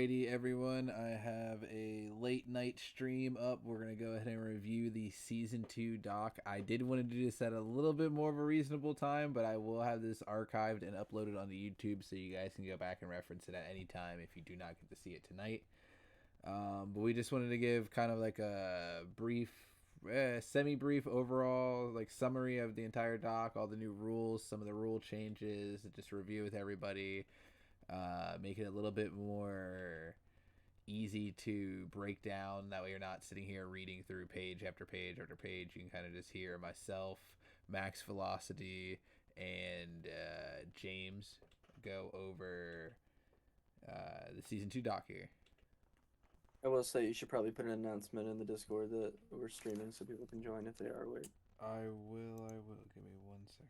Alrighty, everyone. I have a late night stream up. We're gonna go ahead and review the season 2 doc. I did want to do this at a little bit more of a reasonable time, but I will have this archived and uploaded on the YouTube so you guys can go back and reference it at any time if you do not get to see it tonight. But we just wanted to give kind of like a brief, semi-brief overall like summary of the entire doc, all the new rules, some of the rule changes, just review with everybody. Make it a little bit more easy to break down. That way, you're not sitting here reading through page after page after page. You can kind of just hear myself, Max Velocity, and James go over the season 2 doc here. I will say you should probably put an announcement in the Discord that we're streaming so people can join if they are awake. I will. Give me 1 second.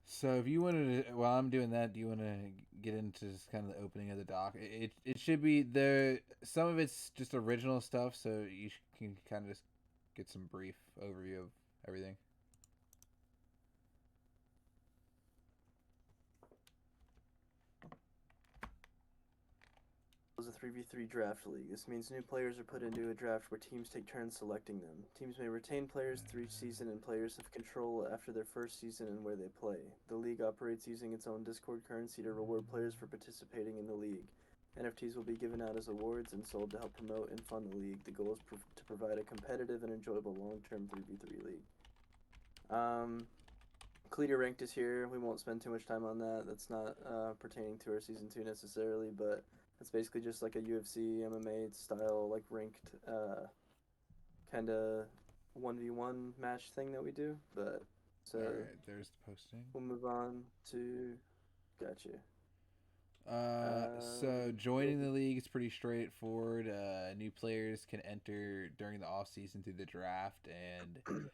So if you wanted to, while I'm doing that, do you want to get into just kind of the opening of the doc? It should be there. Some of it's just original stuff, so you can kind of just get some brief overview of everything. It was a 3v3 draft league. This means new players are put into a draft where teams take turns selecting them. Teams may retain players through each season, and players have control after their first season and where they play. The league operates using its own Discord currency to reward players for participating in the league. NFTs will be given out as awards and sold to help promote and fund the league. The goal is to provide a competitive and enjoyable long-term 3v3 league. Cleater ranked is here. We won't spend too much time on that. That's not pertaining to our season 2 necessarily, but it's basically just like a UFC, MMA style, like ranked kind of 1v1 match thing that we do. But so All right, there's the posting. we'll move on to. Gotcha. So joining the league is pretty straightforward. New players can enter during the off season through the draft, and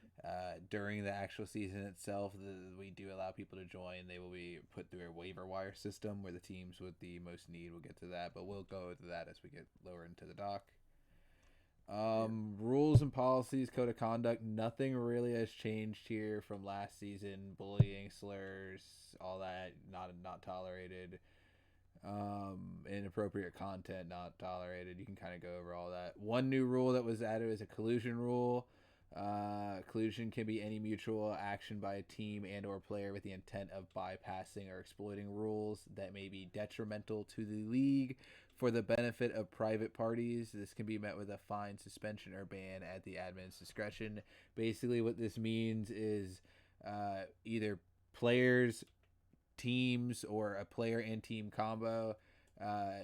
during the actual season itself, we do allow people to join. They will be put through a waiver wire system where the teams with the most need will get to that, but we'll go to that as we get lower into the doc. Rules and policies, code of conduct. Nothing really has changed here from last season. Bullying, slurs, all that not tolerated. Inappropriate content not tolerated. You can kind of go over all that. One new rule that was added is a collusion rule. Collusion can be any mutual action by a team and or player with the intent of bypassing or exploiting rules that may be detrimental to the league for the benefit of private parties. This can be met with a fine, suspension, or ban at the admin's discretion. Basically, what this means is either players, teams, or a player and team combo,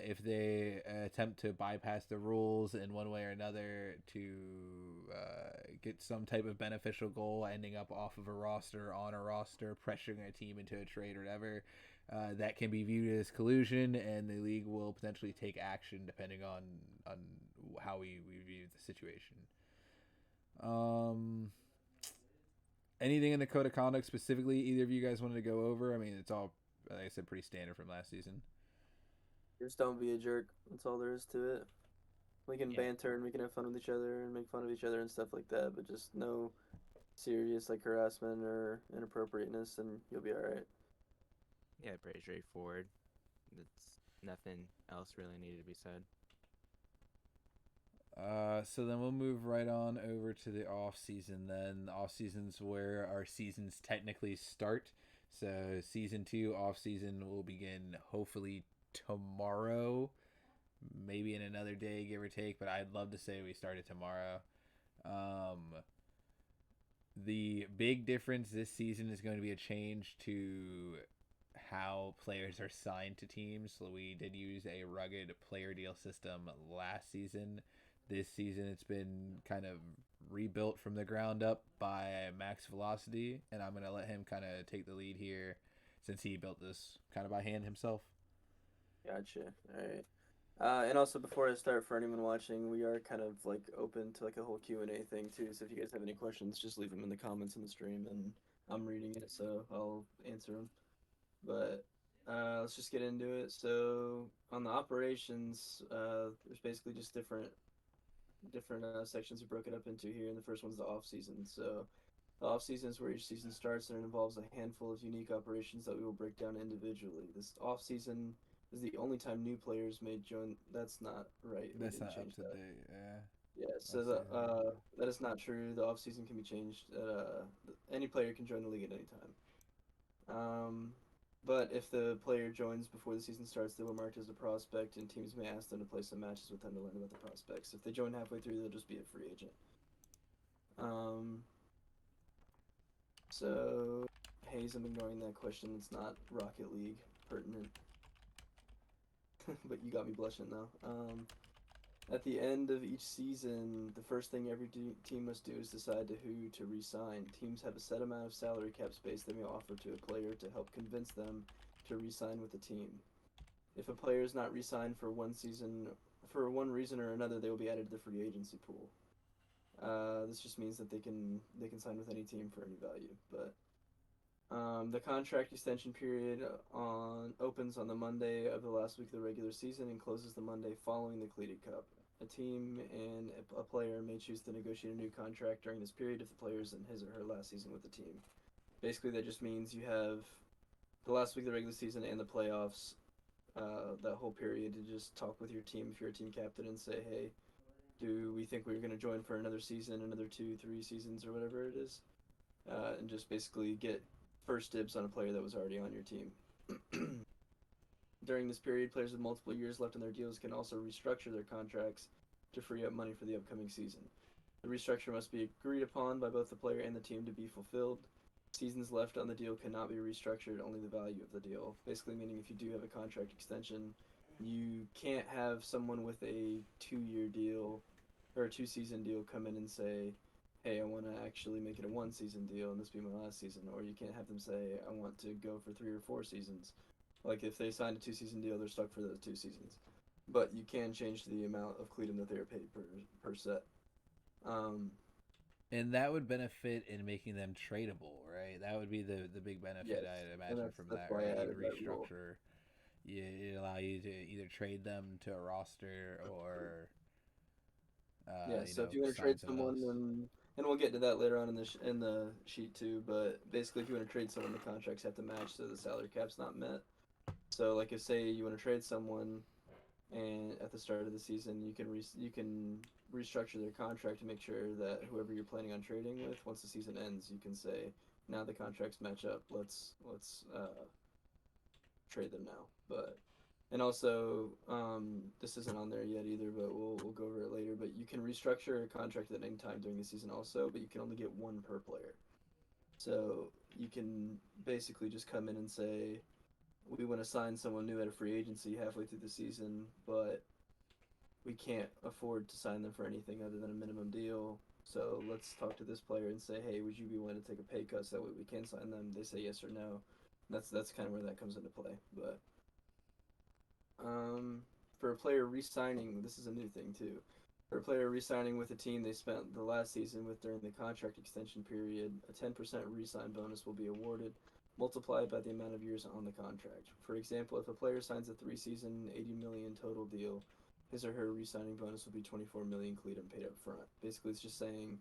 if they attempt to bypass the rules in one way or another to get some type of beneficial goal, ending up off of a roster, on a roster, pressuring a team into a trade or whatever, that can be viewed as collusion, and the league will potentially take action depending on how we view the situation. Anything in the code of conduct specifically either of you guys wanted to go over? I mean, it's all, like I said, pretty standard from last season. Just don't be a jerk. That's all there is to it. We can banter and we can have fun with each other and make fun of each other and stuff like that, but just no serious like harassment or inappropriateness, and you'll be all right. Yeah, pretty straightforward. It's nothing else really needed to be said. So then we'll move right on over to the off season. Then the off season's where our seasons technically start. So season 2 off season will begin hopefully tomorrow, maybe in another day, give or take. But I'd love to say we started tomorrow. The big difference this season is going to be a change to how players are signed to teams. So we did use a rugged player deal system last season. This season, it's been kind of rebuilt from the ground up by Max Velocity, and I'm going to let him kind of take the lead here since he built this kind of by hand himself. Gotcha. All right. And also before I start, for anyone watching, we are kind of like open to like a whole Q&A thing too. So if you guys have any questions, just leave them in the comments in the stream, and I'm reading it, so I'll answer them. But let's just get into it. So on the operations, there's basically just different sections are broken up into here, and the first one's the off season. So the off season is where each season starts, and it involves a handful of unique operations that we will break down individually. This off season is the only time new players may join. That's not right. We That's didn't not up change to that. date. Yeah. Yeah, so Off season. that is not true. The off season can be changed. Any player can join the league at any time. But if the player joins before the season starts, they will marked as a prospect, and teams may ask them to play some matches with them to learn about the prospects. If they join halfway through, they'll just be a free agent. Um, so, Hayes, I'm ignoring that question. It's not Rocket League pertinent. But you got me blushing, though. At the end of each season, the first thing every team must do is decide to who to re-sign. Teams have a set amount of salary cap space they may offer to a player to help convince them to re-sign with the team. If a player is not re-signed for one season, for one reason or another, they will be added to the free agency pool. This just means that they can sign with any team for any value. But the contract extension period opens on the Monday of the last week of the regular season and closes the Monday following the Cleated Cup. A team and a player may choose to negotiate a new contract during this period if the player is in his or her last season with the team. Basically, that just means you have the last week of the regular season and the playoffs, that whole period to just talk with your team if you're a team captain and say, hey, do we think we're going to join for another season, another 2, 3 seasons, or whatever it is, and just basically get first dibs on a player that was already on your team. During this period, players with multiple years left in their deals can also restructure their contracts to free up money for the upcoming season. The restructure must be agreed upon by both the player and the team to be fulfilled. Seasons left on the deal cannot be restructured, only the value of the deal. Basically, meaning if you do have a contract extension, you can't have someone with a 2-year deal or a 2-season deal come in and say, hey, I want to actually make it a 1-season deal and this be my last season. Or you can't have them say, I want to go for 3 or 4 seasons. Like if they signed a 2-season deal, they're stuck for those 2 seasons. But you can change the amount of Cletum that they are paid per set. And that would benefit in making them tradable, right? That would be the big benefit Yes, I'd and imagine from that's that, why I right? You'd added that rule. restructure. It allow you to either trade them to a roster or, Yeah, so if you want to sign trade someone else. someone, and we'll get to that later on in the sheet too. But basically, if you want to trade someone, the contracts have to match, so the salary cap's not met. So, like, if say you want to trade someone, and at the start of the season, you can restructure their contract to make sure that whoever you're planning on trading with, once the season ends, you can say, now the contracts match up. Let's trade them now. But and also, this isn't on there yet either, but we'll go over it later. But you can restructure a contract at any time during the season also, but you can only get one per player. So you can basically just come in and say, we want to sign someone new at a free agency halfway through the season, but we can't afford to sign them for anything other than a minimum deal. So let's talk to this player and say, hey, would you be willing to take a pay cut so that way we can sign them? They say yes or no. That's kind of where that comes into play. But for a player re-signing, this is a new thing too. For a player re-signing with a team they spent the last season with during the contract extension period, a 10% re-sign bonus will be awarded, multiplied by the amount of years on the contract. For example, if a player signs a 3-season, 80 million total deal, his or her re-signing bonus will be 24 million Cletum paid up front. Basically, it's just saying,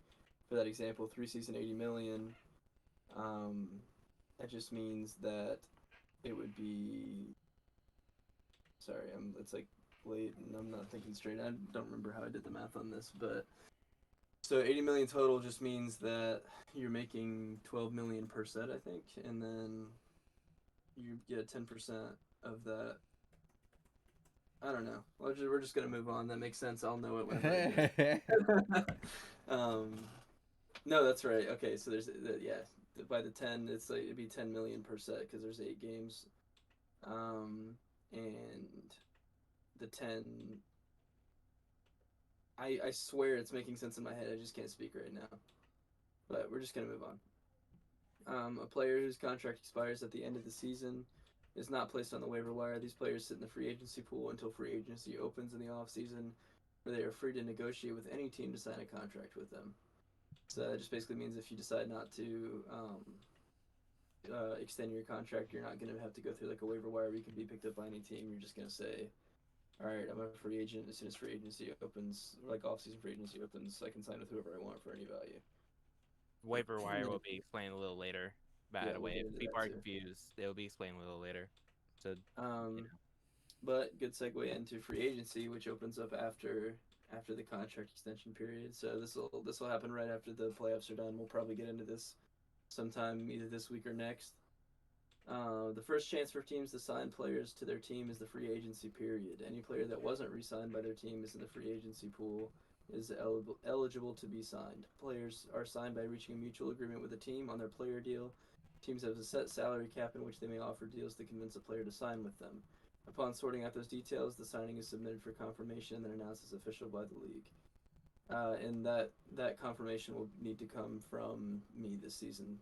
for that example, 3-season, 80 million. Um, that just means that it would be. Sorry, it's like late and I'm not thinking straight. I don't remember how I did the math on this, but so 80 million total just means that you're making 12 million per set, I think, and then you get 10% of that. I don't know. We're just gonna move on. That makes sense. I'll know it whenever I do it. No, that's right. Okay, so yeah. By the 10, it's like it'd be 10 million per set because there's 8 games, and the 10 I swear it's making sense in my head. I just can't speak right now. But we're just gonna move on. A player whose contract expires at the end of the season is not placed on the waiver wire. These players sit in the free agency pool until free agency opens in the off season, where they are free to negotiate with any team to sign a contract with them. So that just basically means if you decide not to extend your contract, you're not gonna have to go through like a waiver wire where you can be picked up by any team. You're just gonna say, all right, I'm a free agent. As soon as free agency opens, like off-season free agency opens, I can sign with whoever I want for any value. Waiver And wire then will be explained a little later. By yeah, the we'll way, get if into people that are too. confused, they'll be explained a little later. So, you Um, know. But good segue into free agency, which opens up after the contract extension period. So this will happen right after the playoffs are done. We'll probably get into this sometime either this week or next. The first chance for teams to sign players to their team is the free agency period. Any player that wasn't re-signed by their team is in the free agency pool is eligible to be signed. Players are signed by reaching a mutual agreement with the team on their player deal. Teams have a set salary cap in which they may offer deals to convince a player to sign with them. Upon sorting out those details, the signing is submitted for confirmation and then announced as official by the league. And that confirmation will need to come from me this season.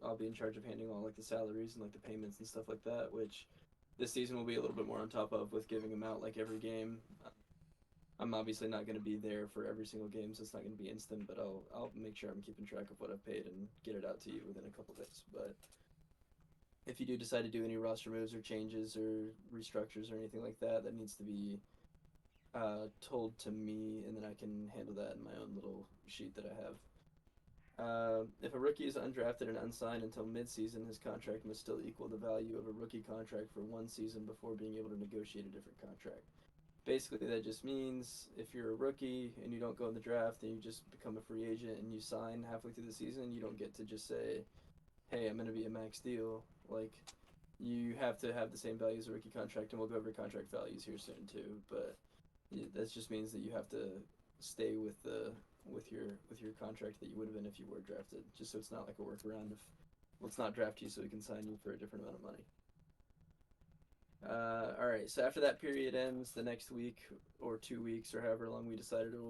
I'll be in charge of handling all like the salaries and like the payments and stuff like that, which this season will be a little bit more on top of with giving them out like every game. I'm obviously not going to be there for every single game, so it's not going to be instant. But I'll make sure I'm keeping track of what I've paid and get it out to you within a couple days. But if you do decide to do any roster moves or changes or restructures or anything like that, that needs to be told to me, and then I can handle that in my own little sheet that I have. If a rookie is undrafted and unsigned until midseason, his contract must still equal the value of a rookie contract for one season before being able to negotiate a different contract. Basically, that just means if you're a rookie and you don't go in the draft and you just become a free agent and you sign halfway through the season, you don't get to just say, hey, I'm going to be a max deal. Like, you have to have the same value as a rookie contract, and we'll go over contract values here soon too. But that just means that you have to stay with your contract that you would have been if you were drafted, just so it's not like a workaround of let's not draft you so we can sign you for a different amount of money. All right, so after that period ends, the next week or 2 weeks or however long we decided it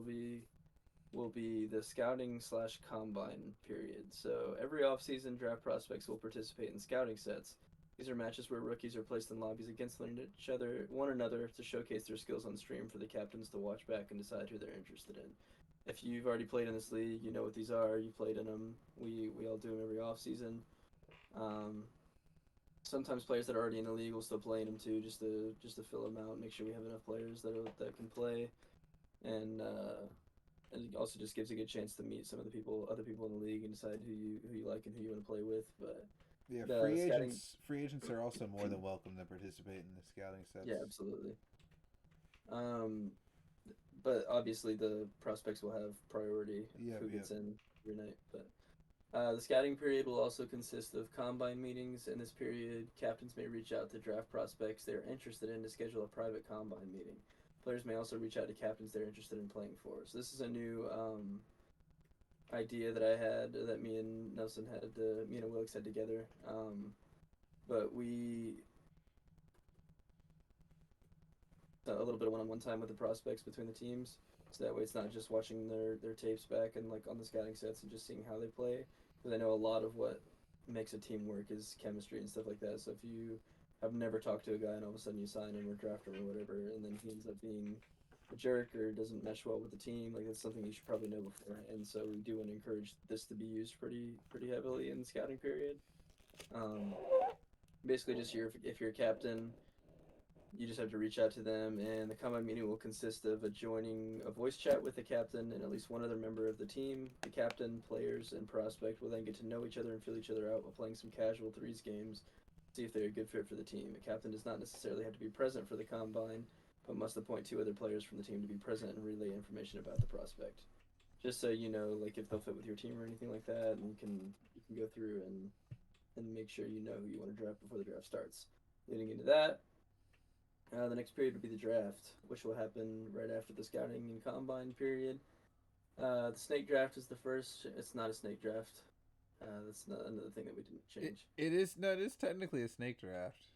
will be the scouting / combine period. So every offseason, draft prospects will participate in scouting sets. These are matches where rookies are placed in lobbies against one another to showcase their skills on stream for the captains to watch back and decide who they're interested in. If you've already played in this league, you know what these are. You played in them. We all do them every offseason. Sometimes players that are already in the league will still play in them too, just to fill them out, make sure we have enough players that can play, and it also just gives a good chance to meet some of the other people in the league, and decide who you like and who you want to play with. But Yeah, the scouting, free agents are also more than welcome to participate in the scouting sets. yeah, absolutely. But obviously the prospects will have priority who gets in every night. But the scouting period will also consist of combine meetings. In this period, captains may reach out to draft prospects they're interested in to schedule a private combine meeting. Players may also reach out to captains they're interested in playing for. So this is a new idea that I had, that me and Wilkes had together. But we a little bit of one-on-one time with the prospects between the teams, so that way it's not just watching their tapes back and like on the scouting sets and just seeing how they play. Because I know a lot of what makes a team work is chemistry and stuff like that. So if you have never talked to a guy and all of a sudden you sign him or draft him or whatever, and then he ends up being a jerk or doesn't mesh well with the team, like that's something you should probably know before. And so we do want to encourage this to be used pretty heavily in the scouting period. Basically, just if you're a captain, you just have to reach out to them, and the combine meeting will consist of joining a voice chat with the captain and at least one other member of the team. The captain, players, and prospect will then get to know each other and feel each other out while playing some casual threes games, see if they're a good fit for the team. The captain does not necessarily have to be present for the combine, but must appoint 2 other players from the team to be present and relay information about the prospect. Just so you know, like if they'll fit with your team or anything like that, and you can go through and make sure you know who you want to draft before the draft starts. Leading into that, the next period would be the draft, which will happen right after the scouting and combine period. The snake draft is the first. It's not a snake draft. That's not another thing that we didn't change. It is technically a snake draft.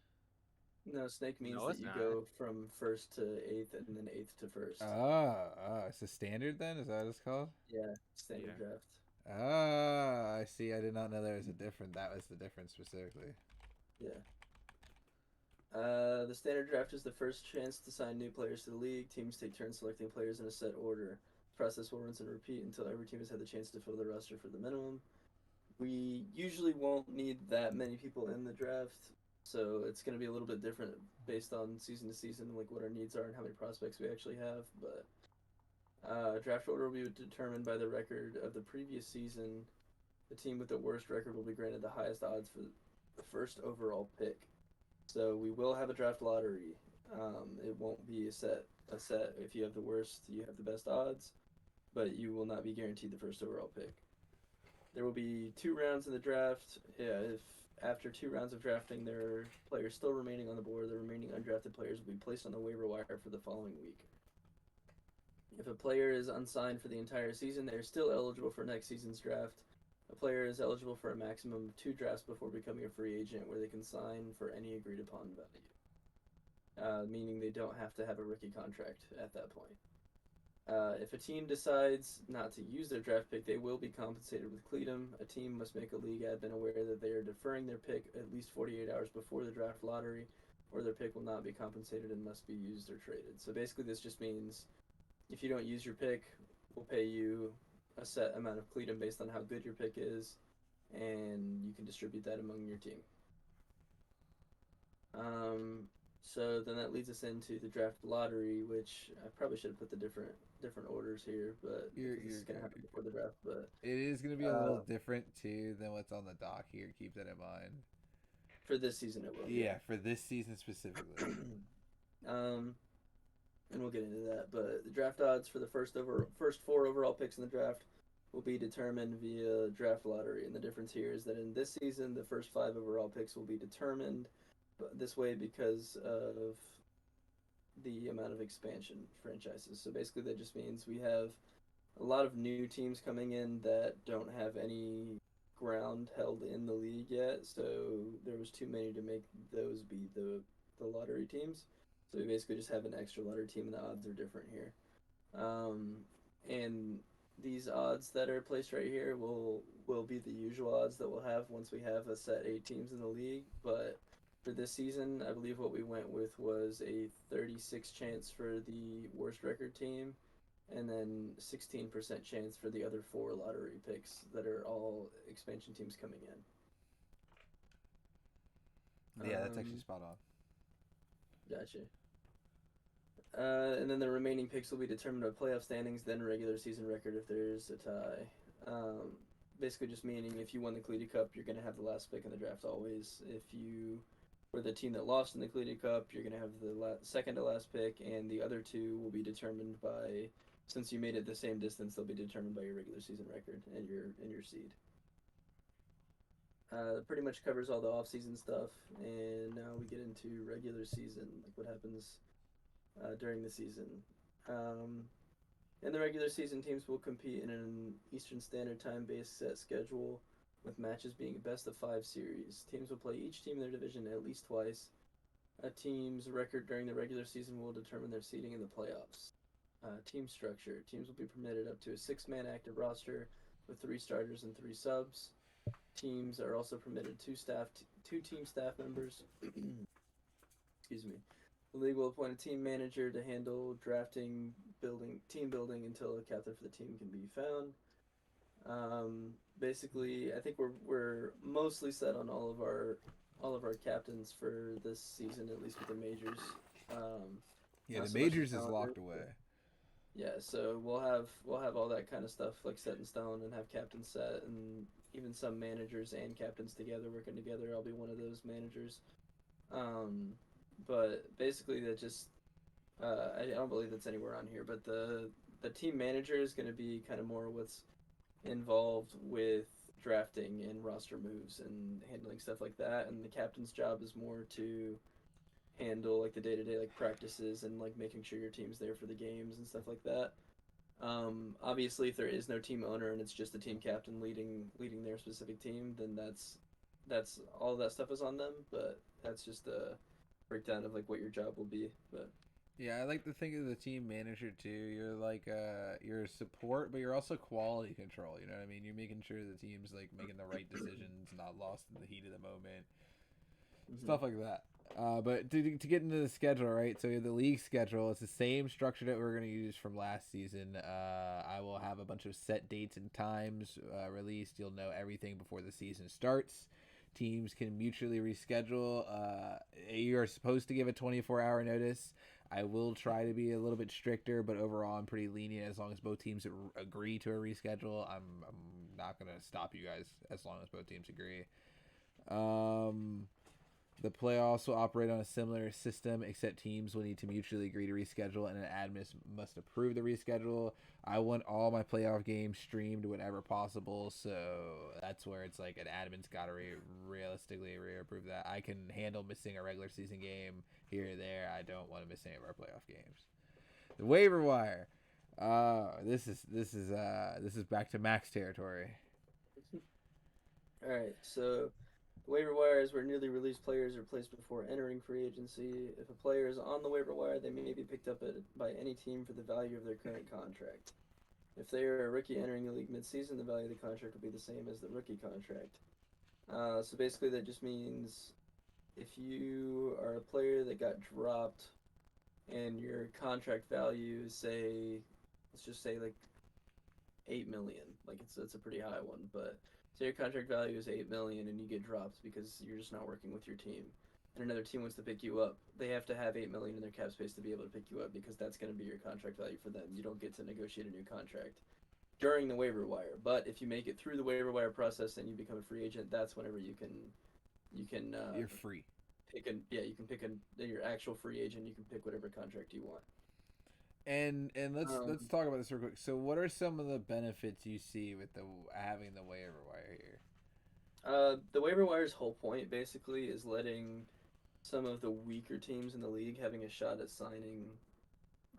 No, snake means No, that it's you not. go from 1st to 8th and then 8th to 1st. It's a standard then? Is that what it's called? Yeah, standard Yeah. draft. I see. I did not know there was a different. That was the difference specifically. Yeah. The standard draft is the first chance to sign new players to the league. Teams take turns selecting players in a set order. The process will rinse and repeat until every team has had the chance to fill the roster for the minimum. We usually won't need that many people in the draft, so it's going to be a little bit different based on season to season, like what our needs are and how many prospects we actually have. But draft order will be determined by the record of the previous season. The team with the worst record will be granted the highest odds for the first overall pick. So we will have a draft lottery. It won't be a set. If you have the worst, you have the best odds, but you will not be guaranteed the first overall pick. There will be 2 rounds in the draft. Yeah, if after 2 rounds of drafting there are players still remaining on the board, the remaining undrafted players will be placed on the waiver wire for the following week. If a player is unsigned for the entire season, they are still eligible for next season's draft. A player is eligible for a maximum of 2 drafts before becoming a free agent, where they can sign for any agreed upon value, meaning they don't have to have a rookie contract at that point. If a team decides not to use their draft pick, they will be compensated with Cleatum. A team must make a league admin aware that they are deferring their pick at least 48 hours before the draft lottery, or their pick will not be compensated and must be used or traded. So basically, this just means if you don't use your pick, we'll pay you a set amount of Cleatum based on how good your pick is, and you can distribute that among your team. So then that leads us into the draft lottery, which I probably should have put the different orders here, but You're this is gonna good. happen before the draft. But It is going to be a little different too than what's on the dock here. Keep that in mind. for this season, it will. Yeah, for this season specifically. And we'll get into that. But the draft odds for the first 4 overall picks in the draft will be determined via draft lottery. And the difference here is that in this season, the first 5 overall picks will be determined this way because of the amount of expansion franchises. So basically, that just means we have a lot of new teams coming in that don't have any ground held in the league yet. So there was too many to make those be the lottery teams. So we basically just have an extra lottery team, and the odds are different here. And these odds that are placed right here will be the usual odds that we'll have once we have a set 8 teams in the league. But for this season, I believe what we went with was a 36 chance for the worst record team, and then 16% chance for the other 4 lottery picks that are all expansion teams coming in. Yeah, that's actually spot on. Gotcha. And then the remaining picks will be determined by playoff standings, then regular season record if there's a tie. Basically just meaning if you won the Cleated Cup, you're going to have the last pick in the draft always. If you were the team that lost in the Cleated Cup, you're going to have the second to last pick, and the other 2 will be determined by, since you made it the same distance, they'll be determined by your regular season record and your seed. Pretty much covers all the off-season stuff, and now we get into regular season, like what happens during the season. In the regular season, teams will compete in an Eastern Standard Time based set schedule, with matches being a best of 5 series. Teams will play each team in their division at least twice. A team's record during the regular season will determine their seeding in the playoffs. Team structure. Teams will be permitted up to a 6-man active roster with 3 starters and 3 subs. Teams are also permitted 2 team staff members. Excuse me. The league will appoint a team manager to handle drafting, team building until a captain for the team can be found. Basically, I think we're mostly set on all of our captains for this season, at least with the majors. Yeah, the majors is locked away. Yeah, so we'll have all that kind of stuff like set in stone and have captains set, and even some managers and captains together working together. I'll be one of those managers. But basically, that just I don't believe that's anywhere on here. But the team manager is going to be kind of more what's involved with drafting and roster moves and handling stuff like that. And the captain's job is more to handle like the day-to-day like practices and like making sure your team's there for the games and stuff like that. Obviously, if there is no team owner and it's just the team captain leading their specific team, then that's all that stuff is on them. But that's just a breakdown of like what your job will be. But yeah, I like to think of the team manager too. You're like you're a support, but you're also quality control. You know what I mean? You're making sure the team's like making the right decisions, not lost in the heat of the moment, stuff like that. But to get into the schedule, right? So the league schedule, it's the same structure that we're going to use from last season. I will have a bunch of set dates and times released. You'll know everything before the season starts. Teams can mutually reschedule. You are supposed to give a 24-hour notice. I will try to be a little bit stricter, but overall I'm pretty lenient as long as both teams agree to a reschedule. I'm not going to stop you guys as long as both teams agree. The playoffs will operate on a similar system, except teams will need to mutually agree to reschedule, and an admin must approve the reschedule. I want all my playoff games streamed whenever possible, so that's where it's like an admin's got to realistically reapprove that. I can handle missing a regular season game here or there. I don't want to miss any of our playoff games. The waiver wire. This is back to Max territory. All right, so the waiver wire is where newly released players are placed before entering free agency. If a player is on the waiver wire, they may be picked up by any team for the value of their current contract. If they are a rookie entering the league midseason, the value of the contract will be the same as the rookie contract. So basically, that just means if you are a player that got dropped and your contract value is, say, let's just say like 8 million, like it's a pretty high one, but say your contract value is 8 million and you get dropped because you're just not working with your team, and another team wants to pick you up, they have to have 8 million in their cap space to be able to pick you up because that's going to be your contract value for them. You don't get to negotiate a new contract during the waiver wire, but if you make it through the waiver wire process and you become a free agent, that's whenever you can You're free. you can pick your actual free agent. You can pick whatever contract you want. And let's talk about this real quick. So, what are some of the benefits you see with the having the waiver wire here? The waiver wire's whole point basically is letting some of the weaker teams in the league having a shot at signing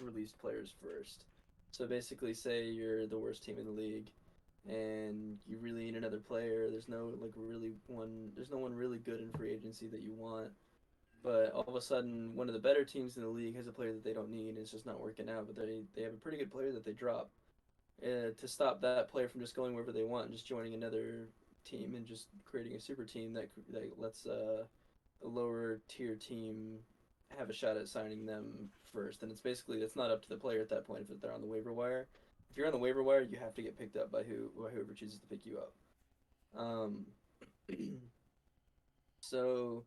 released players first. So basically, say you're the worst team in the league, and you really need another player. There's no one really good in free agency that you want. But all of a sudden, one of the better teams in the league has a player that they don't need, and it's just not working out. But they have a pretty good player that they drop. To stop that player from just going wherever they want and just joining another team and just creating a super team that lets a lower tier team have a shot at signing them first. And it's not up to the player at that point if they're on the waiver wire. If you're on the waiver wire, you have to get picked up by whoever chooses to pick you up. So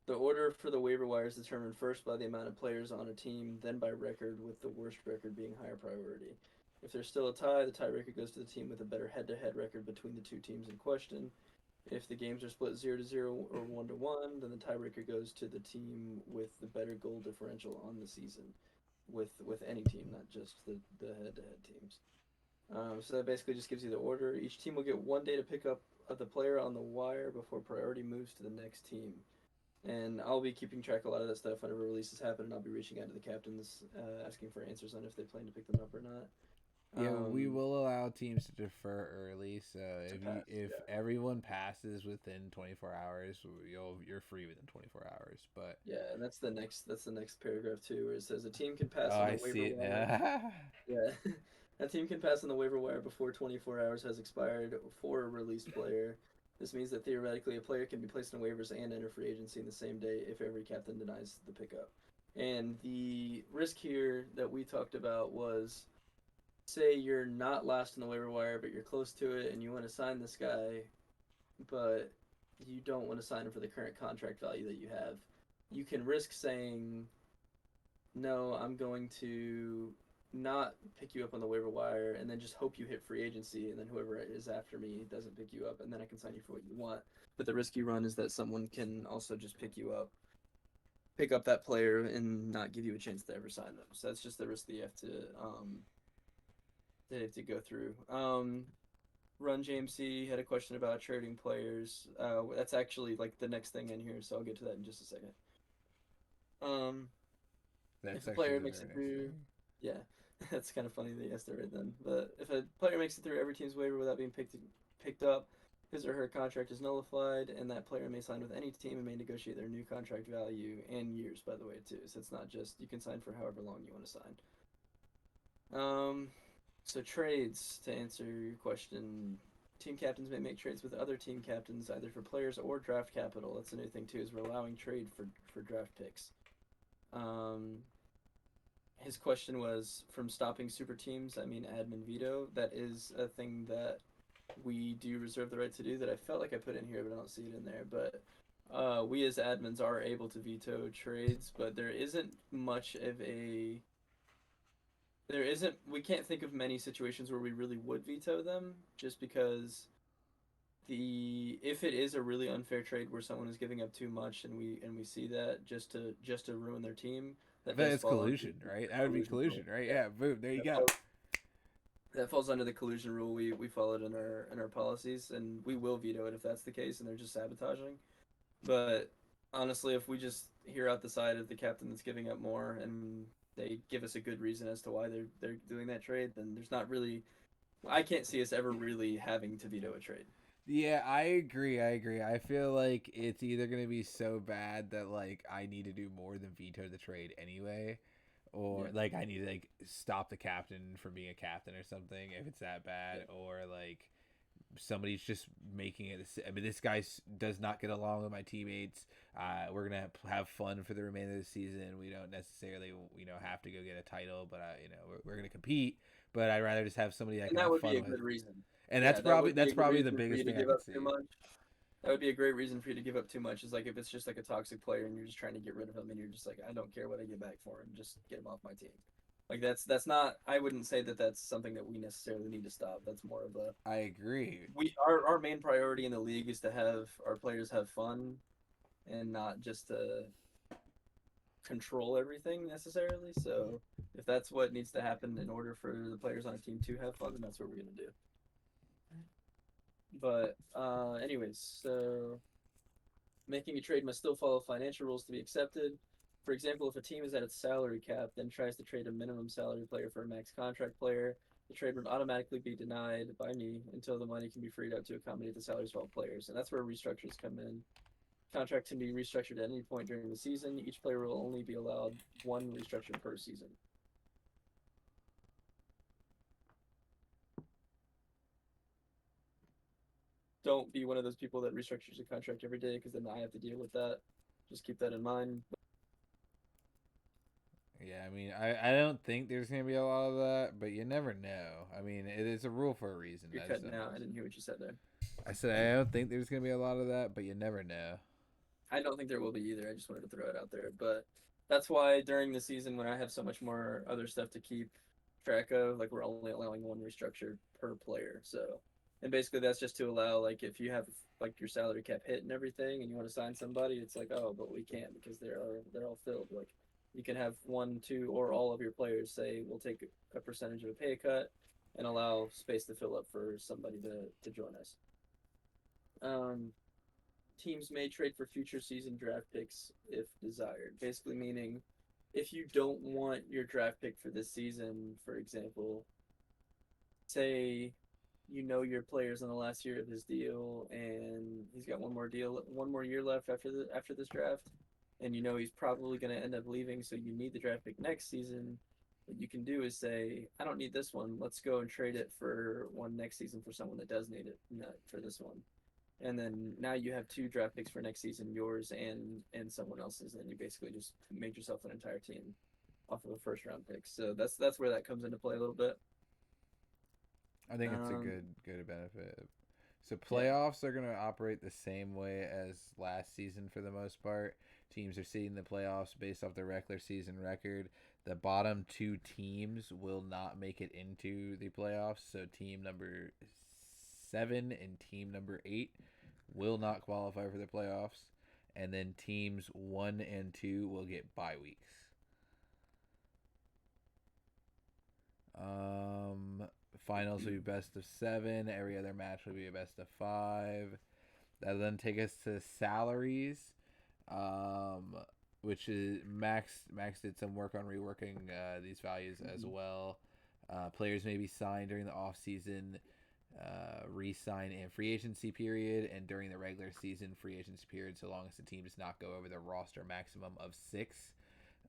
the order for the waiver wire is determined first by the amount of players on a team, then by record, with the worst record being higher priority. If there's still a tie, the tiebreaker goes to the team with a better head-to-head record between the two teams in question. If the games are split 0-0 or 1-1, then the tiebreaker goes to the team with the better goal differential on the season, with any team, not just the head-to-head teams. So that basically just gives you the order. Each team will get 1 day to pick up the player on the wire before priority moves to the next team. And I'll be keeping track of a lot of that stuff whenever releases happen, and I'll be reaching out to the captains, asking for answers on if they plan to pick them up or not. Yeah, we will allow teams to defer early. So if everyone passes within 24 hours, you're free within 24 hours. But yeah, and that's the next paragraph too, where it says a team can pass oh, on I the waiver see it wire. now. Yeah, a team can pass on the waiver wire before 24 hours has expired for a released player. This means that theoretically a player can be placed on waivers and enter free agency in the same day if every captain denies the pickup. And the risk here that we talked about was, say you're not last in the waiver wire, but you're close to it, and you want to sign this guy, but you don't want to sign him for the current contract value that you have. You can risk saying, no, I'm going to not pick you up on the waiver wire, and then just hope you hit free agency, and then whoever is after me doesn't pick you up, and then I can sign you for what you want. But the risk you run is that someone can also just pick up that player, and not give you a chance to ever sign them. So that's just the risk that you have to go through. Run JMC had a question about trading players. That's actually like the next thing in here, so I'll get to that in just a second. If a player makes it through, yeah, that's kind of funny that he has to right then. But if a player makes it through every team's waiver without being picked up, his or her contract is nullified, and that player may sign with any team and may negotiate their new contract value and years, by the way, too. So it's not just you can sign for however long you want to sign. So trades, to answer your question, team captains may make trades with other team captains either for players or draft capital. That's a new thing too, is we're allowing trade for draft picks. His question was from stopping super teams, I mean admin veto. That is a thing that we do reserve the right to do that I felt like I put in here, but I don't see it in there. But we as admins are able to veto trades, but there isn't much of a... we can't think of many situations where we really would veto them, just because if it is a really unfair trade where someone is giving up too much and we see that just to ruin their team, that does It's fall under collusion, the right? That would be collusion, rule. right? Yeah, boom, there you That, go. fall- that falls under the collusion rule we followed in our policies, and we will veto it if that's the case and they're just sabotaging. But honestly, if we just hear out the side of the captain that's giving up more and they give us a good reason as to why they're doing that trade, then there's not really I can't see us ever really having to veto a trade. Yeah, I agree. I feel like it's either going to be so bad that like I need to do more than veto the trade anyway, or Yeah. like I need to like stop the captain from being a captain or something if it's that bad, Yeah. or like somebody's just making it. I mean, this guy does not get along with my teammates. We're gonna have fun for the remainder of the season. We don't necessarily, have to go get a title, but we're gonna compete. But I'd rather just have somebody I And can that have would be fun a with. good reason. And Yeah, that would be that's a good probably the reason for you biggest to thing I give could up too see. much. That would be a great reason for you to give up too much. Is like if it's just like a toxic player and you're just trying to get rid of him and you're just like, I don't care what I get back for him, just get him off my team. Like that's not. I wouldn't say that that's something that we necessarily need to stop. That's more of a I agree. our main priority in the league is to have our players have fun and not just to control everything necessarily. So if that's what needs to happen in order for the players on a team to have fun, then that's what we're gonna do. But anyways, so making a trade must still follow financial rules to be accepted. For example, if a team is at its salary cap, then tries to trade a minimum salary player for a max contract player, the trade would automatically be denied by me until the money can be freed up to accommodate the salaries of all players. And that's where restructures come in. Contract can be restructured at any point during the season. Each player will only be allowed one restructure per season. Don't be one of those people that restructures a contract every day because then I have to deal with that. Just keep that in mind. Yeah, I mean, I don't think there's gonna be a lot of that, but you never know. I mean, it is a rule for a reason. You're cutting out. I didn't hear what you said there. I said I don't think there's gonna be a lot of that, but you never know. I don't think there will be either. I just wanted to throw it out there. But that's why during the season when I have so much more other stuff to keep track of, like we're only allowing one restructure per player. So and basically that's just to allow like if you have like your salary cap hit and everything and you want to sign somebody, it's like, oh, but we can't because they're all filled. Like you can have one, two, or all of your players say we'll take a percentage of a pay cut and allow space to fill up for somebody to join us. Um, Teams may trade for future season draft picks if desired. Basically, meaning if you don't want your draft pick for this season, for example, say your player's in the last year of his deal and he's got one more year left after this draft, and he's probably going to end up leaving, so you need the draft pick next season. What you can do is say, I don't need this one. Let's go and trade it for one next season for someone that does need it for this one. And then now you have two draft picks for next season, yours and someone else's, and you basically just made yourself an entire team off of a first round pick. So that's where that comes into play a little bit. I think it's a good benefit. So Yeah. playoffs are going to operate the same way as last season for the most part. Teams are seeding the playoffs based off their regular season record. The bottom two teams will not make it into the playoffs. So team number 7 and team number 8 will not qualify for the playoffs. And then teams 1 and 2 will get bye weeks. Finals will be best of 7. Every other match will be a best of 5. That'll then take us to salaries, which is Max did some work on reworking these values as well. Players may be signed during the off season, re-sign in free agency period, and during the regular season free agency period, so long as the team does not go over the roster maximum of 6.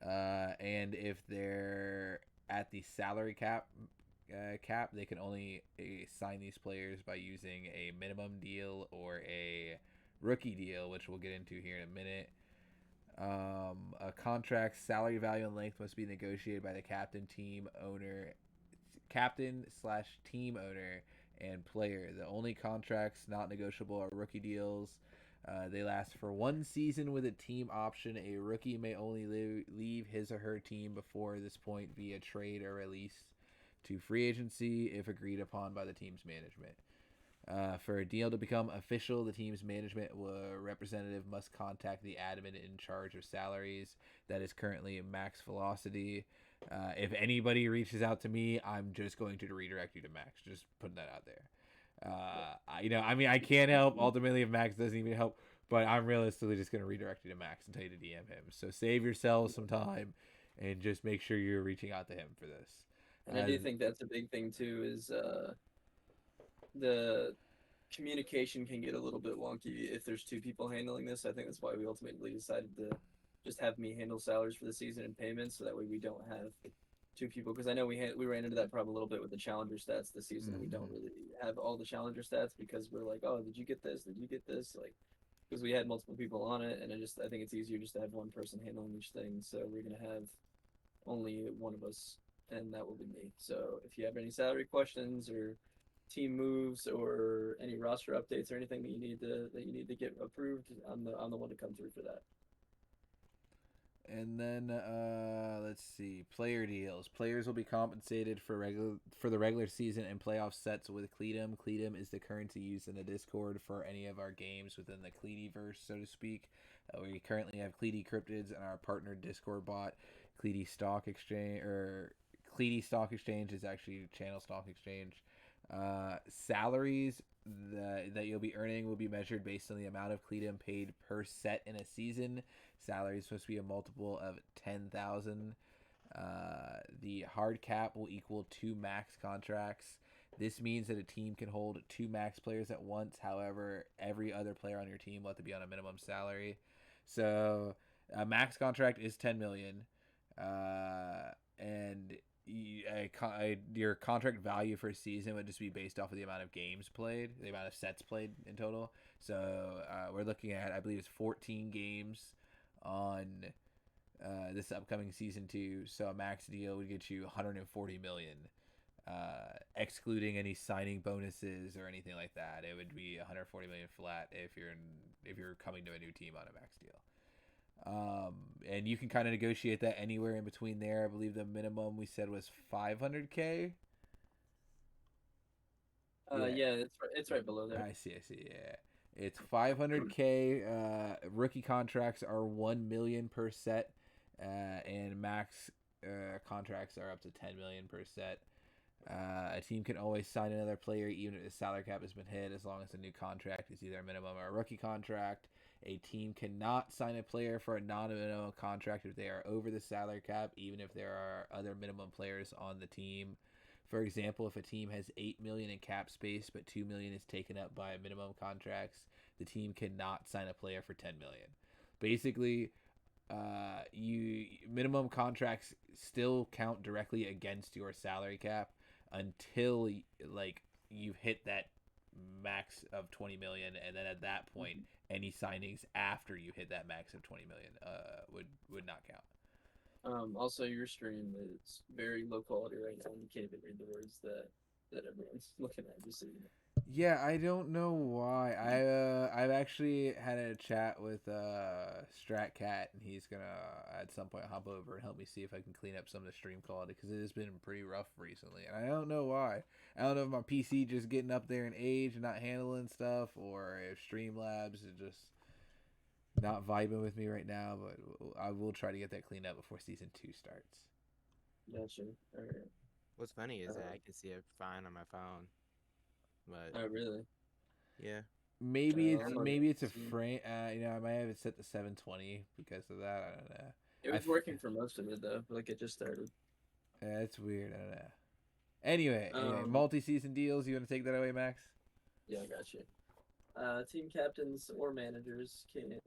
And if they're at the salary cap, they can only sign these players by using a minimum deal or a rookie deal, which we'll get into here in a minute. A contract's salary value and length must be negotiated by the captain /team owner, and player. The only contracts not negotiable are rookie deals. They last for 1 season with a team option. A rookie may only leave his or her team before this point via trade or release to free agency if agreed upon by the team's management. For a deal to become official, the team's management representative must contact the admin in charge of salaries. That is currently Max Velocity. If anybody reaches out to me, I'm just going to redirect you to Max. Just putting that out there. I mean, I can't help ultimately if Max doesn't even help, but I'm realistically just going to redirect you to Max and tell you to DM him. So save yourselves some time and just make sure you're reaching out to him for this. And I do think that's a big thing too. Is the communication can get a little bit wonky if there's two people handling this. I think that's why we ultimately decided to just have me handle salaries for the season and payments, so that way we don't have two people. Because I know we ran into that problem a little bit with the challenger stats this season. We don't really have all the challenger stats because we're like, oh, did you get this? Did you get this? Like, because we had multiple people on it, and I think it's easier just to have one person handling each thing. So we're gonna have only one of us, and that will be me. So if you have any salary questions or team moves or any roster updates or anything that you need to get approved, I'm the one to come through for that. And then let's see, player deals. Players will be compensated for the regular season and playoff sets with Cleatum. Cleatum is the currency used in the Discord for any of our games within the Cleetyverse, so to speak. We currently have Cleety Cryptids and our partner Discord bot, Cleety Stock Exchange, or Cleety Stock Exchange is actually Channel Stock Exchange. Salaries that you'll be earning will be measured based on the amount of Cleatum paid per set in a season. Salary is supposed to be a multiple of 10,000. The hard cap will equal 2 max contracts. This means that a team can hold 2 max players at once. However, every other player on your team will have to be on a minimum salary. So a max contract is 10 million, and your contract value for a season would just be based off of the amount of games played, the amount of sets played in total. So we're looking at, I believe it's 14 games on this upcoming season 2. So a max deal would get you 140 million, excluding any signing bonuses or anything like that. It would be 140 million flat if you're coming to a new team on a max deal. And you can kind of negotiate that anywhere in between there. I believe the minimum we said was 500K. Yeah, it's right below there. I see. Yeah, it's 500K. Rookie contracts are 1 million per set, and max contracts are up to 10 million per set. A team can always sign another player even if the salary cap has been hit, as long as the new contract is either a minimum or a rookie contract. A team cannot sign a player for a non-minimum contract if they are over the salary cap, even if there are other minimum players on the team. For example, if a team has 8 million in cap space but 2 million is taken up by minimum contracts, the team cannot sign a player for 10 million. Basically, minimum contracts still count directly against your salary cap until you've hit that max of 20 million, and then at that point any signings after you hit that max of 20 million would not count. Also, your stream is very low quality right now. You can't even read the words that everyone's looking at. Just so you know. Yeah, I don't know why. I've actually had a chat with Stratcat, and he's gonna at some point hop over and help me see if I can clean up some of the stream quality, because it has been pretty rough recently, and I don't know why. I don't know if my PC just getting up there in age and not handling stuff, or if Streamlabs is just not vibing with me right now. But I will try to get that cleaned up before season 2 starts. Gotcha. All right. What's funny is that I can see it fine on my phone. But Oh, really? yeah. Maybe it's a see. frame. I might have it set to 720 because of that. I don't know. It was working for most of it though. Like it just started. Yeah, it's weird. I don't know. Anyway, multi-season deals. You want to take that away, Max? Yeah, I got you. Team captains or managers can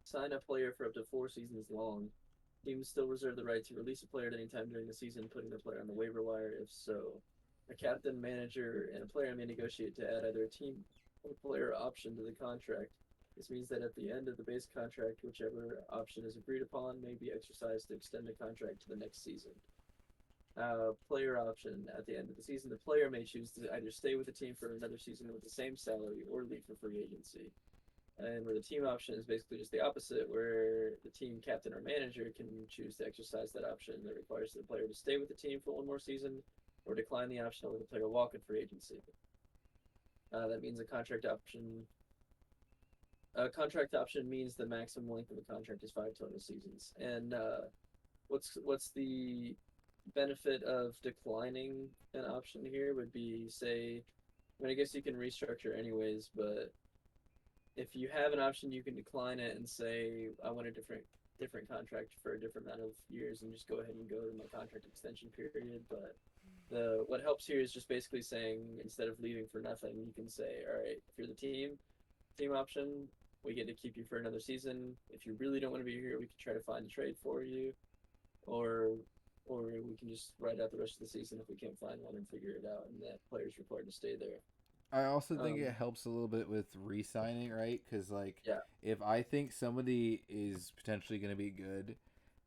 sign a player for up to 4 seasons long. Teams still reserve the right to release a player at any time during the season, putting the player on the waiver wire if so. A captain, manager, and a player may negotiate to add either a team or player option to the contract. This means that at the end of the base contract, whichever option is agreed upon may be exercised to extend the contract to the next season. Player option. At the end of the season, the player may choose to either stay with the team for another season with the same salary or leave for free agency. And where the team option is basically just the opposite, where the team captain or manager can choose to exercise that option that requires the player to stay with the team for one more season or decline the option and let the player walk in free agency. That means a contract option. A contract option means the maximum length of a contract is 5 total seasons. And what's the benefit of declining an option here would be, say, I mean, I guess you can restructure anyways, but if you have an option, you can decline it and say, I want a different contract for a different amount of years, and just go ahead and go to my contract extension period. But what helps here is just basically saying, instead of leaving for nothing, you can say, all right, if you're the team option, we get to keep you for another season. If you really don't want to be here, we can try to find a trade for you, or we can just ride out the rest of the season if we can't find one and figure it out, and that player's required to stay there. I also think it Um, helps a little bit with re-signing, right? Because like, Yeah. if I think somebody is potentially going to be good,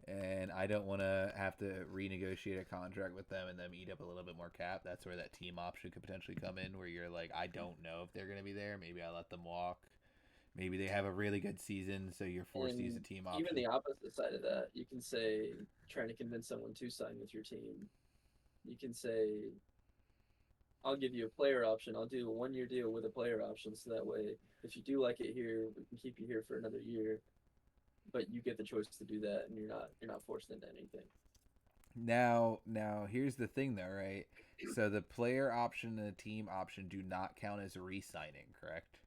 and I don't want to have to renegotiate a contract with them and them eat up a little bit more cap, that's where that team option could potentially come in. Where you're like, I don't know if they're going to be there. Maybe I let them walk. Maybe they have a really good season, so you're forced to use a And team even option. the opposite side of that, you can say, trying to convince someone to sign with your team, you can say, I'll give you a player option. I'll do a 1 year deal with a player option, so that way, if you do like it here, we can keep you here for another year. But you get the choice to do that, and you're not forced into anything. Now, here's the thing, though, right? So the player option and the team option do not count as re-signing, correct?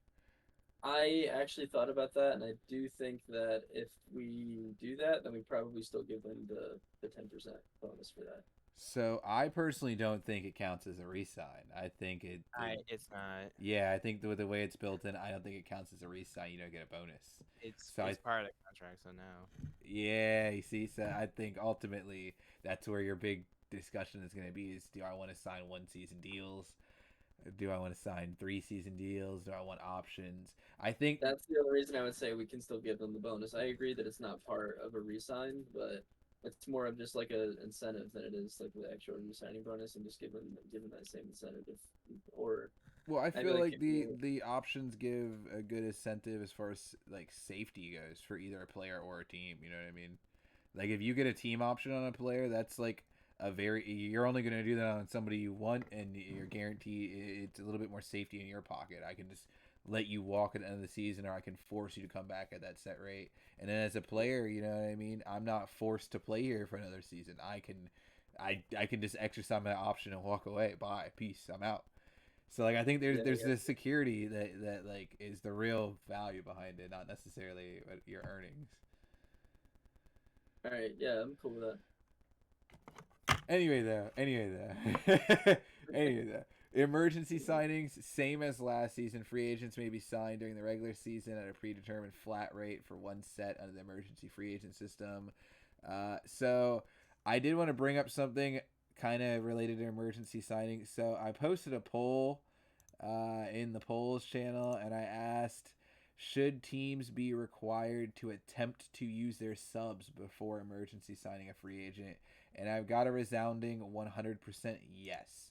I actually thought about that, and I do think that if we do that, then we probably still give them the 10% bonus for that. So I personally don't think it counts as a re-sign. I think It's not. yeah, I think with the way it's built in, I don't think it counts as a re-sign. You don't get a bonus. It's So it's part of the contract. So no. yeah, you see, so I think ultimately that's where your big discussion is going to be: is do I want to sign 1 season deals? Do I want to sign 3 season deals? Do I want options? I think That's the only reason I would say we can still give them the bonus. I agree that it's not part of a re-sign, but it's more of just like a incentive than it is like the actual re-signing bonus, and just give them that same incentive. Or well, I I feel feel like like if the you the options give a good incentive as far as like safety goes for either a player or a team. You know what I mean? Like if you get a team option on a player, that's like a very you're only going to do that on somebody you want, and you're guaranteed it's a little bit more safety in your pocket. I can just let you walk at the end of the season, or I can force you to come back at that set rate. And then as a player, you know what I mean. I'm not forced to play here for another season. I can just exercise my option and walk away. Bye, peace. I'm out. So like I think yeah, there's yeah. this security that like is the real value behind it, not necessarily your earnings. All right, yeah, I'm cool with that. Anyway, though. Anyway, though. Emergency signings, same as last season. Free agents may be signed during the regular season at a predetermined flat rate for one set under the emergency free agent system. So I did want to bring up something kind of related to emergency signings. So I posted a poll in the polls channel, and I asked, should teams be required to attempt to use their subs before emergency signing a free agent? And I've got a resounding 100% yes.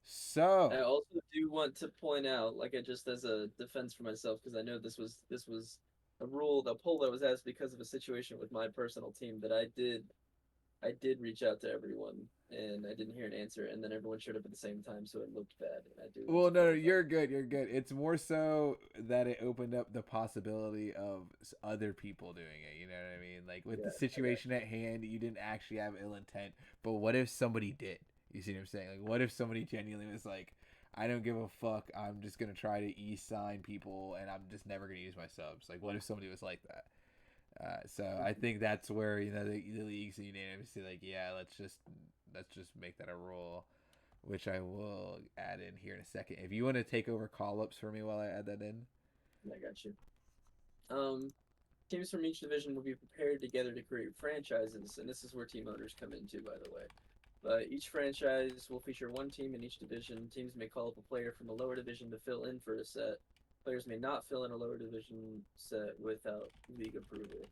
I So, also do want to point out, like, just as a defense for myself, because I know this was a rule, the poll that was asked because of a situation with my personal team that I did reach out to everyone, and I didn't hear an answer, and then everyone showed up at the same time, so it looked bad, and I do want well, to no, no, clarify. you're good. You're good. It's more so that it opened up the possibility of other people doing it. You know what I mean? Like with Yeah, the I got situation at hand, you didn't actually have ill intent. But what if somebody did? You see what I'm saying? Like, what if somebody genuinely was like, I don't give a fuck. I'm just going to try to e-sign people and I'm just never going to use my subs. Like, what if somebody was like that? So I think that's where the leagues unanimously like, yeah, let's just make that a rule, which I will add in here in a second. If you want to take over call ups for me while I add that in. I got you. Teams from each division will be prepared together to create franchises, and this is where team owners come in too, by the way. Each franchise will feature one team in each division. Teams may call up a player from a lower division to fill in for a set. Players may not fill in a lower division set without league approval.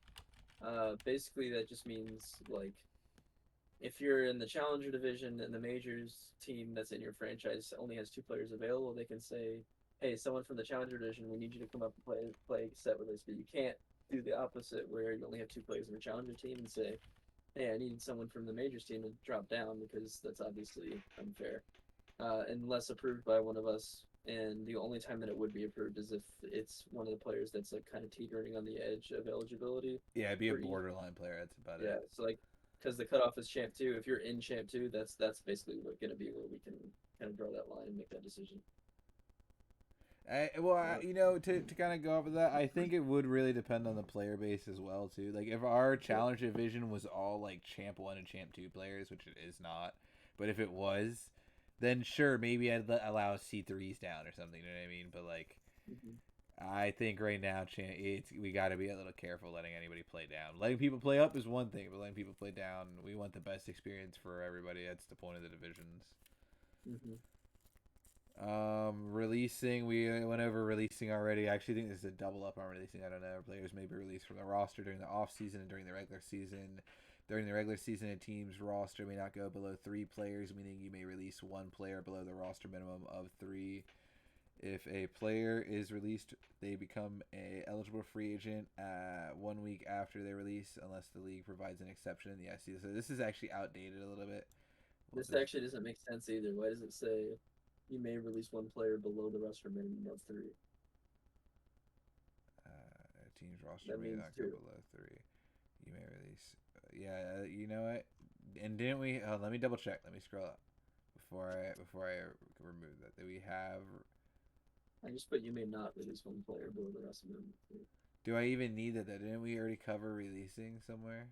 Basically, that just means, like, if you're in the challenger division and the majors team that's in your franchise only has 2 players available, they can say, "Hey, someone from the challenger division, we need you to come up and play set with us." But you can't do the opposite where you only have 2 players in the challenger team and say, "Hey, I need someone from the majors team to drop down," because that's obviously unfair, unless approved by one of us and the only time that it would be approved is if it's one of the players that's like kind of teetering on the edge of eligibility. Yeah, it'd be a For each- borderline player. That's about Yeah, it. so like, because the cutoff is champ two. If you're in champ two, that's basically going to be where we can kind of draw that line and make that decision. To kind of go off of that, I think it would really depend on the player base as well too. Like if our challenge division was all like champ 1 and champ 2 players, which it is not, but if it was, then sure, maybe I'd allow C3s down or something. You know what I mean? But like, I think right now, we got to be a little careful letting anybody play down. Letting people play up is one thing, but letting people play down, we want the best experience for everybody. That's the point of the divisions. Releasing, we went over releasing already. I actually think this is a double up on releasing. I don't know. Players may be released from the roster during the off season and during the regular season. During the regular season, a team's roster may not go below 3 players, meaning you may release 1 player below the roster minimum of 3. If a player is released, they become a eligible free agent 1 week after their release, unless the league provides an exception in the SC. So this is actually outdated a little bit. This actually doesn't make sense either. Why does it say you may release 1 player below the roster minimum of 3? A team's roster may not go below 3. You may release. You know what? And didn't we? Let me double check. Let me scroll up before I remove that. That we have. I just put you may not release 1 player below the roster minimum of 3. Do I even need that? Didn't we already cover releasing somewhere?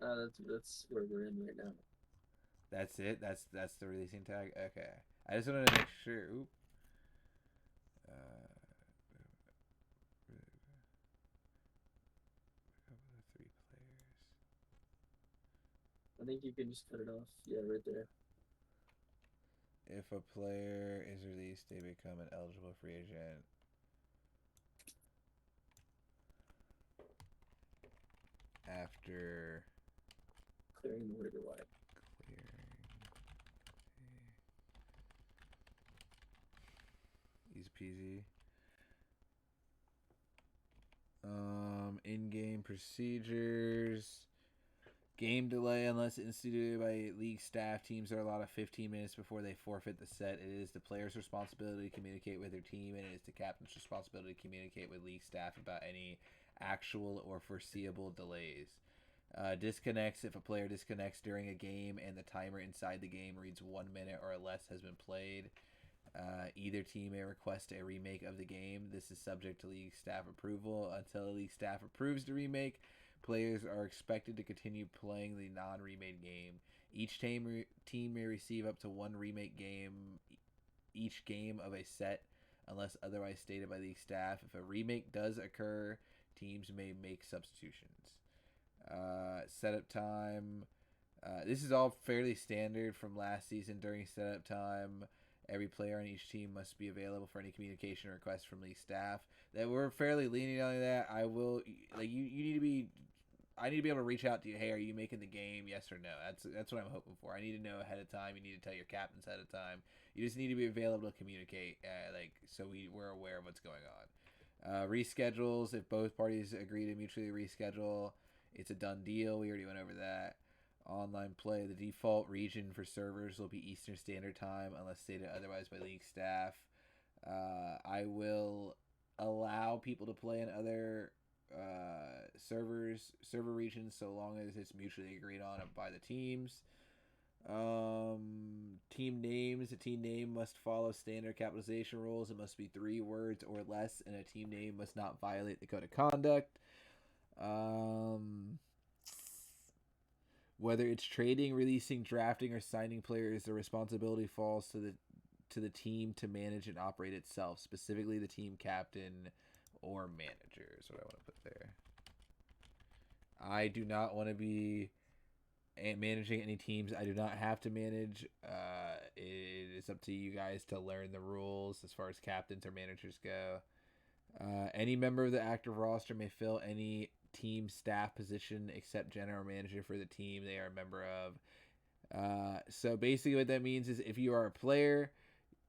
That's where we're in right now. That's it. That's the releasing tag. Okay. I just wanted to make sure. Oop. Three players. I think you can just cut it off. Yeah, right there. If a player is released, they become an eligible free agent. After clearing the waiver wire. Easy peasy. In-game procedures. Game delay unless instituted by league staff. Teams are allowed 15 minutes before they forfeit the set. It is the player's responsibility to communicate with their team, and it is the captain's responsibility to communicate with league staff about any actual or foreseeable delays. Disconnects. If a player disconnects during a game and the timer inside the game reads 1 minute or less has been played, either team may request a remake of the game. This is subject to league staff approval. Until the league staff approves the remake, players are expected to continue playing the non-remade game. Each team may receive up to 1 remake game each game of a set, unless otherwise stated by league staff. If a remake does occur, teams may make substitutions. Setup time. This is all fairly standard from last season. During setup time, every player on each team must be available for any communication requests from league staff. That we're fairly lenient on that. I will you need to be. I need to be able to reach out to you. Hey, are you making the game? Yes or no? That's what I'm hoping for. I need to know ahead of time. You need to tell your captains ahead of time. You just need to be available to communicate, so we're aware of what's going on. Reschedules. If both parties agree to mutually reschedule, it's a done deal. We already went over that. Online play. The default region for servers will be Eastern Standard Time unless stated otherwise by league staff. I will allow people to play in other server regions so long as it's mutually agreed on by the teams. Team names. A team name must follow standard capitalization rules. It must be 3 words or less, and a team name must not violate the code of conduct. Whether it's trading, releasing, drafting, or signing players, the responsibility falls to the team to manage and operate itself, specifically the team captain or manager is what I want to put there. I do not want to be managing any teams I do not have to manage. It is up to you guys to learn the rules as far as captains or managers go. Any member of the active roster may fill any team staff position except general manager for the team they are a member of. So basically what that means is if you are a player,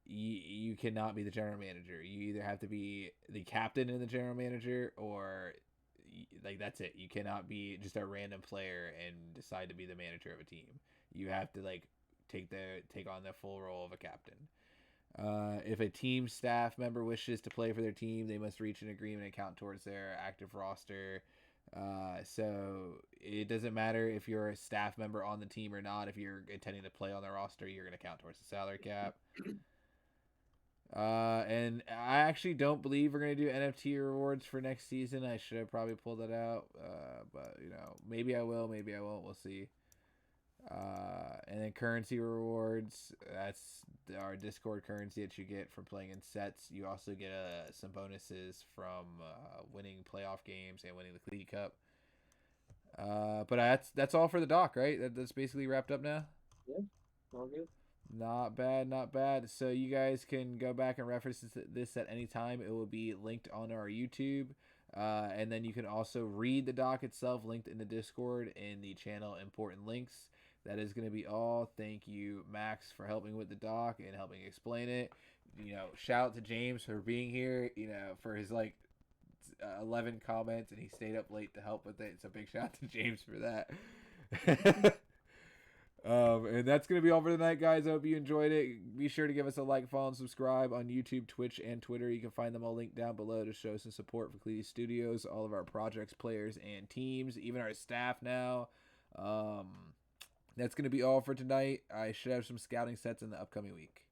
you cannot be the general manager. You either have to be the captain and the general manager, or that's it. You cannot be just a random player and decide to be the manager of a team. You have to take on the full role of a captain. If a team staff member wishes to play for their team, they must reach an agreement and count towards their active roster. So it doesn't matter if you're a staff member on the team or not. If you're intending to play on the roster, you're going to count towards the salary cap. And I actually don't believe we're going to do NFT rewards for next season. I should have probably pulled that out. But, maybe I will, maybe I won't. We'll see. And then currency rewards. That's our Discord currency that you get from playing in sets. You also get some bonuses from winning playoff games and winning the Cleat Cup. But that's all for the doc, right? That's basically wrapped up now. Yeah, all good. Not bad, not bad. So you guys can go back and reference this at any time. It will be linked on our YouTube. And then you can also read the doc itself linked in the Discord in the channel important links. That is going to be all. Thank you, Max, for helping with the doc and helping explain it. Shout out to James for being here, for his 11 comments, and he stayed up late to help with it. So big shout out to James for that. And that's going to be all for tonight, guys. I hope you enjoyed it. Be sure to give us a like, follow, and subscribe on YouTube, Twitch, and Twitter. You can find them all linked down below to show some support for Cleety Studios, all of our projects, players, and teams, even our staff now. That's going to be all for tonight. I should have some scouting sets in the upcoming week.